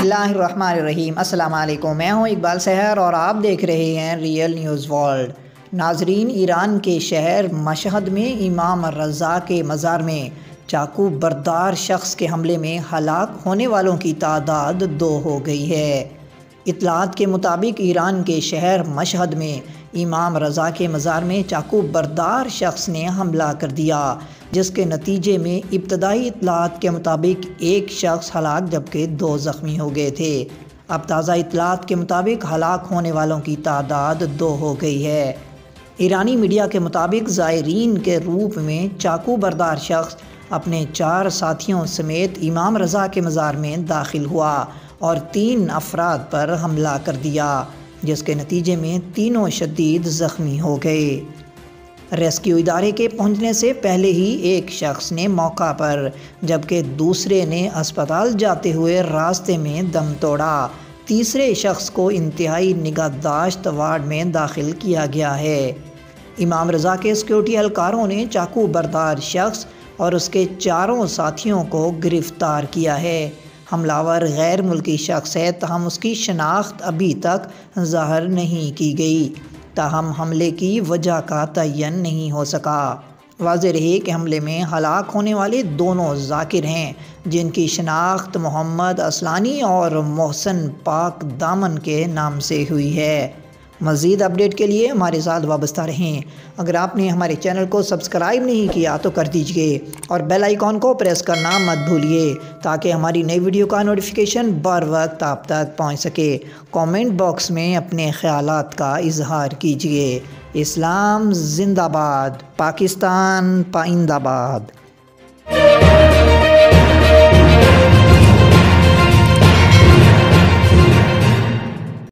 اللہ الرحمن الرحیم۔ السلام علیکم، میں ہوں اقبال سحر اور آپ دیکھ رہے ہیں ریئل نیوز ورلڈ۔ ناظرین، ایران کے شہر مشہد میں امام رضا کے مزار میں چاقو بردار شخص کے حملے میں ہلاک ہونے والوں کی تعداد 2 ہو گئی ہے۔ اطلاعات کے مطابق ایران کے شہر مشہد میں امام رضا کے مزار میں چاقو بردار شخص نے حملہ کر دیا، جس کے نتیجے میں ابتدائی اطلاعات کے مطابق 1 شخص ہلاک جبکہ 2 زخمی ہو گئے تھے۔ اب تازہ اطلاعات کے مطابق ہلاک ہونے والوں کی تعداد 2 ہو گئی ہے۔ ایرانی میڈیا کے مطابق زائرین کے روپ میں چاقو بردار شخص اپنے 4 ساتھیوں سمیت امام رضا کے مزار میں داخل ہوا اور 3 افراد پر حملہ کر دیا، جس کے نتیجے میں تینوں شدید زخمی ہو گئے۔ ریسکیو ادارے کے پہنچنے سے پہلے ہی 1 شخص نے موقع پر جبکہ دوسرے نے اسپتال جاتے ہوئے راستے میں دم توڑا۔ تیسرے شخص کو انتہائی نگہداشت وارڈ میں داخل کیا گیا ہے۔ امام رضا کے سیکیورٹی اہلکاروں نے چاقو بردار شخص اور اس کے 4 ساتھیوں کو گرفتار کیا ہے۔ حملہ آور غیر ملکی شخص ہے، تاہم اس کی شناخت ابھی تک ظاہر نہیں کی گئی، تاہم حملے کی وجہ کا تعین نہیں ہو سکا۔ واضح رہے کہ حملے میں ہلاک ہونے والے دونوں ذاکر ہیں، جن کی شناخت محمد اصلانی اور محسن پاک دامن کے نام سے ہوئی ہے۔ مزید اپڈیٹ کے لیے ہمارے ساتھ وابستہ رہیں۔ اگر آپ نے ہمارے چینل کو سبسکرائب نہیں کیا تو کر دیجئے اور بیل آئیکن کو پریس کرنا مت بھولیے تاکہ ہماری نئی ویڈیو کا نوٹیفیکیشن بر وقت آپ تک پہنچ سکے۔ کامنٹ باکس میں اپنے خیالات کا اظہار کیجئے۔ اسلام زندہ باد، پاکستان پائندہ باد۔